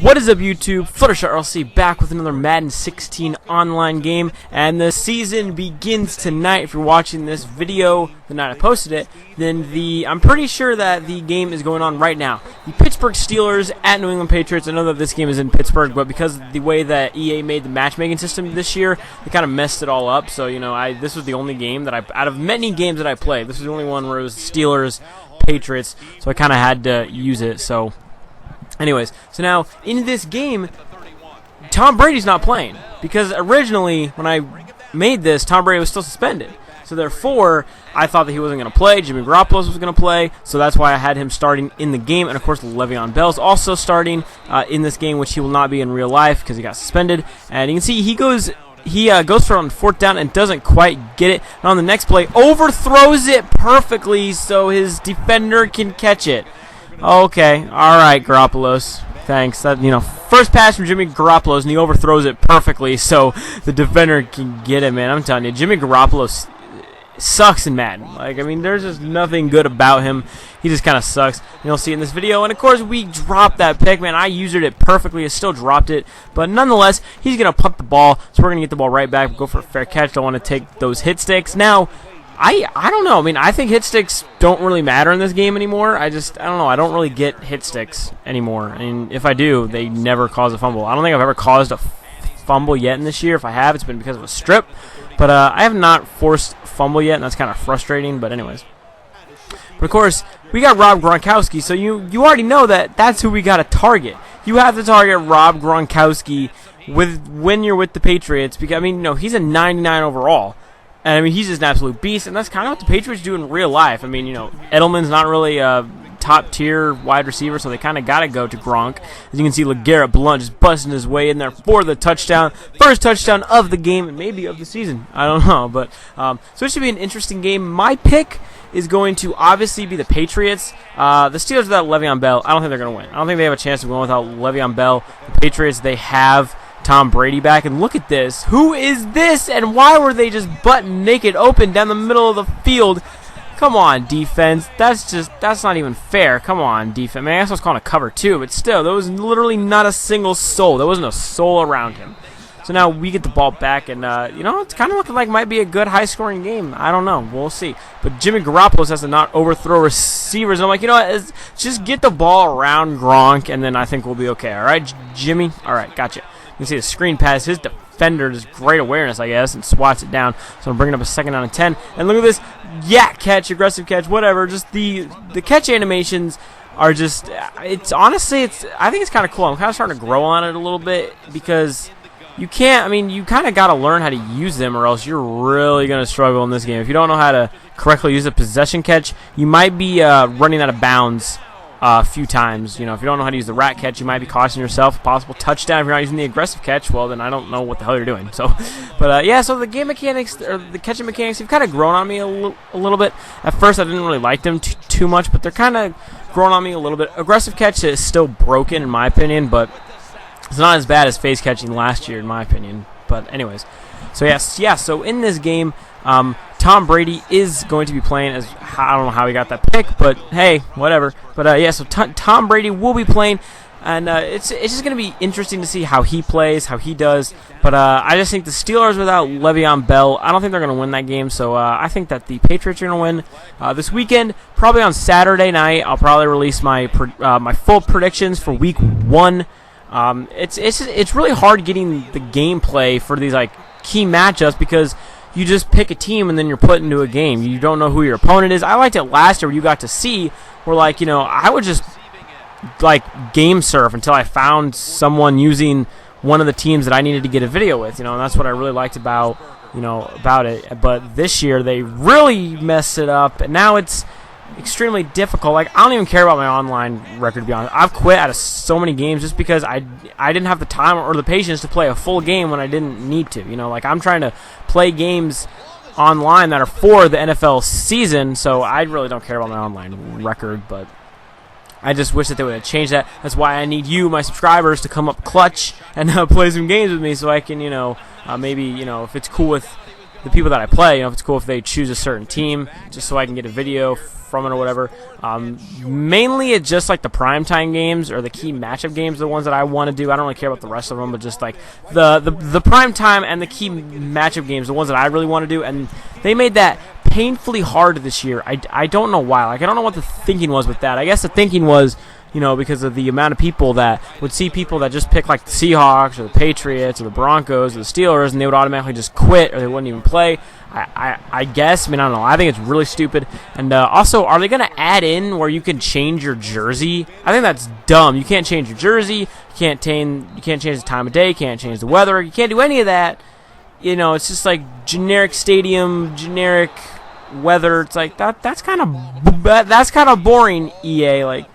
What is up, YouTube? Fluttershy RLC back with another Madden 16 online game, and the season begins tonight. If you're watching this video the night I posted it, then I'm pretty sure that the game is going on right now. The Pittsburgh Steelers at New England Patriots. I know that this game is in Pittsburgh, but because of the way that EA made the matchmaking system this year, they kind of messed it all up. So, this was the only game that out of many games that I played, this was the only one where it was Steelers, Patriots, so I kind of had to use it. So anyways, so now in this game, Tom Brady's not playing because originally when I made this, Tom Brady was still suspended. So therefore, I thought that he wasn't going to play. Jimmy Garoppolo was going to play, so that's why I had him starting in the game. And of course, Le'Veon Bell's also starting in this game, which he will not be in real life because he got suspended. And you can see he goes for on fourth down and doesn't quite get it. And on the next play, overthrows it perfectly so his defender can catch it. Okay, all right, Garoppolos. Thanks. That first pass from Jimmy Garoppolo, and he overthrows it perfectly, so the defender can get it. Man, I'm telling you, Jimmy Garoppolo sucks in Madden. There's just nothing good about him. He just kind of sucks. You'll see in this video, and of course, we dropped that pick. Man, I used it perfectly. I still dropped it, but nonetheless, he's gonna punt the ball, so we're gonna get the ball right back. Go for a fair catch. Don't want to take those hit sticks now. I don't know. I think hit sticks don't really matter in this game anymore. I don't know. I don't really get hit sticks anymore. And if I do, they never cause a fumble. I don't think I've ever caused a fumble yet in this year. If I have, it's been because of a strip. But I have not forced fumble yet, and that's kind of frustrating. But anyways. But of course, we got Rob Gronkowski, so you already know that that's who we got to target. You have to target Rob Gronkowski when you're with the Patriots because, he's a 99 overall. And, he's just an absolute beast, and that's kind of what the Patriots do in real life. Edelman's not really a top-tier wide receiver, so they kind of got to go to Gronk. As you can see, LeGarrette Blount just busting his way in there for the touchdown. First touchdown of the game, and maybe of the season. I don't know, but so it should be an interesting game. My pick is going to obviously be the Patriots. The Steelers without Le'Veon Bell, I don't think they're going to win. I don't think they have a chance of going without Le'Veon Bell. The Patriots, they have Tom Brady back, and look at this. Who is this, and why were they just butt naked open down the middle of the field? Come on, defense. That's not even fair. Come on, defense. I guess I was calling a cover too, but still, there was literally not a single soul. There wasn't a soul around him. So now we get the ball back, and it's kind of looking like it might be a good high-scoring game. I don't know. We'll see. But Jimmy Garoppolo has to not overthrow receivers. And I'm like, what? Just get the ball around Gronk, and then I think we'll be okay. All right, Jimmy? All right, gotcha. You can see the screen pass. His defender does great awareness, I guess, and swats it down. So I'm bringing up a second down and 10. And look at this. Yak catch, aggressive catch, whatever. Just the catch animations are just, I think it's kind of cool. I'm kind of starting to grow on it a little bit because you can't, you kind of got to learn how to use them or else you're really going to struggle in this game. If you don't know how to correctly use a possession catch, you might be running out of bounds a few times. If you don't know how to use the rat catch, you might be costing yourself a possible touchdown. If you're not using the aggressive catch, well, then I don't know what the hell you're doing. So, but yeah, so the game mechanics, or the catching mechanics, have kind of grown on me a little bit. At first, I didn't really like them too much, but they're kind of growing on me a little bit. Aggressive catch is still broken, in my opinion, but it's not as bad as face catching last year, in my opinion. But anyways, so so in this game, Tom Brady is going to be playing as, I don't know how he got that pick, but hey, whatever. But so Tom Brady will be playing, and it's just going to be interesting to see how he plays, how he does. But I just think the Steelers without Le'Veon Bell, I don't think they're going to win that game. So I think that the Patriots are going to win this weekend. Probably on Saturday night, I'll probably release my full predictions for Week 1. It's really hard getting the gameplay for these key matchups because you just pick a team and then you're put into a game. You don't know who your opponent is. I liked it last year where you got to see where, I would just, game surf until I found someone using one of the teams that I needed to get a video with, and that's what I really liked about it. But this year they really messed it up, and now it's extremely difficult. I don't even care about my online record, to be honest. I've quit out of so many games just because I didn't have the time or the patience to play a full game when I didn't need to. I'm trying to play games online that are for the NFL season, so I really don't care about my online record, but I just wish that they would have changed that. That's why I need you, my subscribers, to come up clutch and play some games with me so I can, maybe, if it's cool with the people that I play, if it's cool if they choose a certain team, just so I can get a video from it or whatever. Mainly it's just like the primetime games or the key matchup games, the ones that I want to do. I don't really care about the rest of them, but just like the primetime and the key matchup games, the ones that I really want to do. And they made that painfully hard this year. I don't know why. Like, I don't know what the thinking was with that. I guess the thinking was, because of the amount of people that would see people that just pick like the Seahawks or the Patriots or the Broncos or the Steelers, and they would automatically just quit or they wouldn't even play. I guess. I mean, I don't know. I think it's really stupid. And also, are they going to add in where you can change your jersey? I think that's dumb. You can't change your jersey. You can't change the time of day. You can't change the weather. You can't do any of that. It's just like generic stadium, generic weather. It's like that's kind of boring, EA. Like,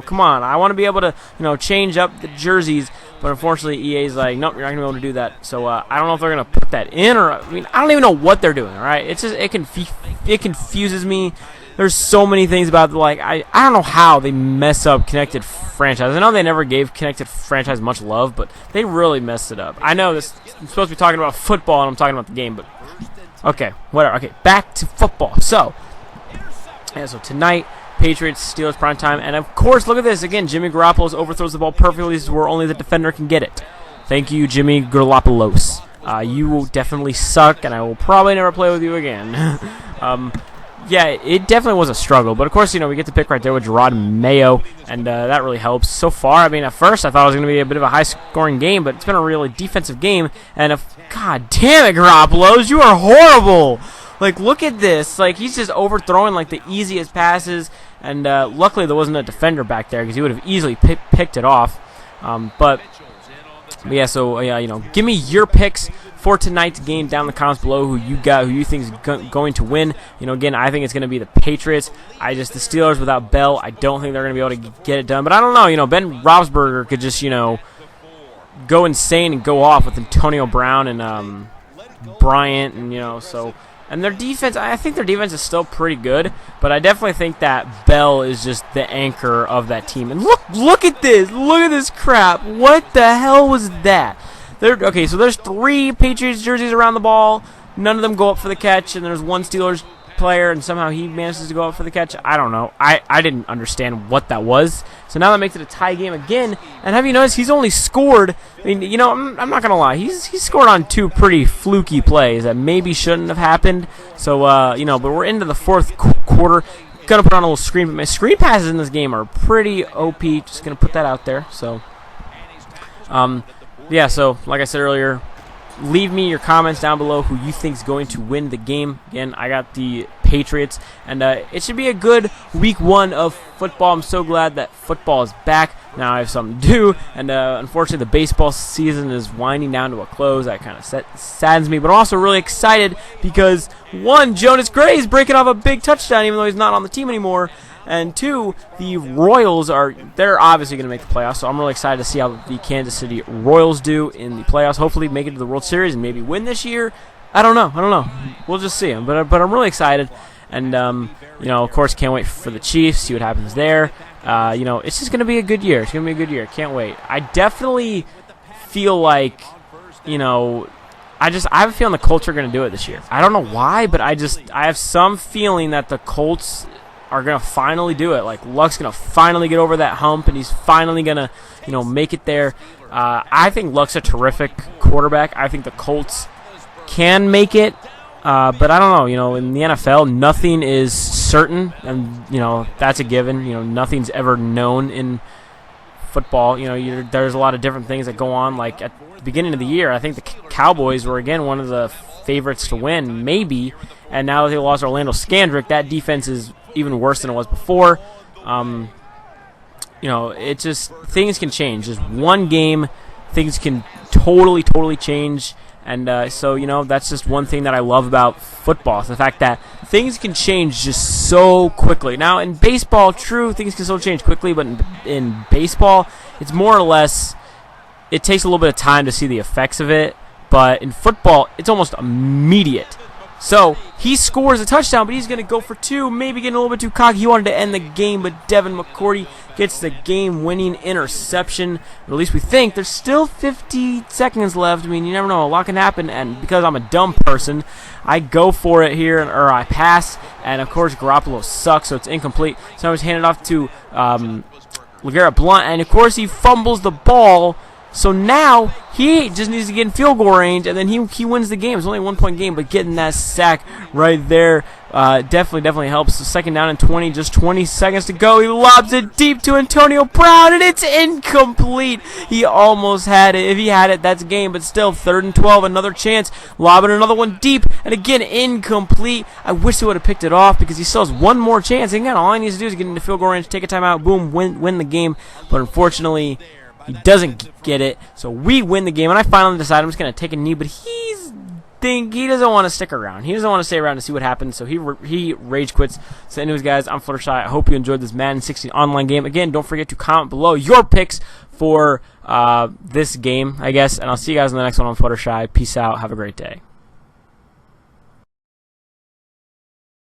come on. I want to be able to, change up the jerseys, but unfortunately EA's like, nope, you're not going to be able to do that. So I don't know if they're going to put that in, or I don't even know what they're doing, all right? It's just it confuses me. There's so many things about I don't know how they mess up Connected Franchise. I know they never gave Connected Franchise much love, but they really messed it up. I know I'm supposed to be talking about football and I'm talking about the game, but okay, whatever. Okay, back to football. So tonight, Patriots, Steelers primetime, and of course, look at this again. Jimmy Garoppolo overthrows the ball perfectly. This is where only the defender can get it. Thank you, Jimmy Garoppolo. You will definitely suck, and I will probably never play with you again. Yeah, it definitely was a struggle, but of course, we get to pick right there with Gerard Mayo, and that really helps. So far, at first I thought it was going to be a bit of a high-scoring game, but it's been a really defensive game, and God damn it, Garoppolo, you are horrible! Like, look at this. Like, he's just overthrowing, the easiest passes, and luckily there wasn't a defender back there because he would have easily picked it off. But yeah, give me your picks for tonight's game down in the comments below. Who you think is going to win? Again, I think it's going to be the Patriots. The Steelers without Bell, I don't think they're going to be able to get it done. But I don't know. Ben Roethlisberger could just go insane and go off with Antonio Brown and Bryant, and so. And their defense, I think their defense is still pretty good, but I definitely think that Bell is just the anchor of that team. And look at this. Look at this crap. What the hell was that? Okay, so there's 3 Patriots jerseys around the ball. None of them go up for the catch, and there's 1 Steelers player, and somehow he manages to go up for the catch. I don't know. I didn't understand what that was. So now that makes it a tie game again. And have you noticed he's only scored? I'm not gonna lie. He's scored on 2 pretty fluky plays that maybe shouldn't have happened. So but we're into the 4th quarter. Gonna put on a little screen, but my screen passes in this game are pretty OP. Just gonna put that out there. So yeah. So like I said earlier, leave me your comments down below who you think is going to win the game. Again, I got the Patriots, and it should be a good week 1 of football. I'm so glad that football is back. Now I have something to do, and unfortunately the baseball season is winding down to a close. That kind of saddens me, but I'm also really excited because 1, Jonas Gray is breaking off a big touchdown even though he's not on the team anymore. And 2, the Royals they're obviously going to make the playoffs, so I'm really excited to see how the Kansas City Royals do in the playoffs. Hopefully make it to the World Series and maybe win this year. I don't know. We'll just see. But I'm really excited. And, of course, can't wait for the Chiefs, see what happens there. It's just going to be a good year. It's going to be a good year. Can't wait. I definitely feel like, I have a feeling the Colts are going to do it this year. I don't know why, but I have some feeling that the Colts are going to finally do it. Like, Luck's going to finally get over that hump, and he's finally going to, make it there. I think Luck's a terrific quarterback. I think the Colts can make it, but I don't know. In the NFL, nothing is certain, and, that's a given. Nothing's ever known in football. There's a lot of different things that go on. Like, at the beginning of the year, I think the Cowboys were, again, one of the favorites to win, maybe, and now that they lost Orlando Scandrick, that defense is even worse than it was before. It just, things can change. Just one game, things can totally change. And so, that's just one thing that I love about football. Is the fact that things can change just so quickly. Now, in baseball, true, things can still change quickly, but in baseball, it's more or less, it takes a little bit of time to see the effects of it. But in football, it's almost immediate. So he scores a touchdown, but he's going to go for 2, maybe getting a little bit too cocky. He wanted to end the game, but Devin McCourty gets the game-winning interception. Or at least we think. There's still 50 seconds left. I mean, you never know. A lot can happen, and because I'm a dumb person, I go for it here, or I pass, and of course Garoppolo sucks, so it's incomplete. So I was handed off to LeGarrette Blount, and of course he fumbles the ball. So now he just needs to get in field goal range, and then he wins the game. It's only a 1-point game, but getting that sack right there definitely helps. So 2nd down and 20, just 20 seconds to go. He lobs it deep to Antonio Brown, and it's incomplete. He almost had it. If he had it, that's a game, but still 3rd and 12, another chance. Lobbing another one deep, and again, incomplete. I wish he would have picked it off because he still has one more chance. And again, all he needs to do is get into field goal range, take a timeout, boom, win the game. But unfortunately, he doesn't get it, so we win the game. And I finally decided I'm just going to take a knee, but he doesn't want to stick around. He doesn't want to stay around to see what happens, so he rage quits. So anyways, guys, I'm Fluttershy. I hope you enjoyed this Madden 16 online game. Again, don't forget to comment below your picks for this game, I guess, and I'll see you guys in the next one on Fluttershy. Peace out. Have a great day.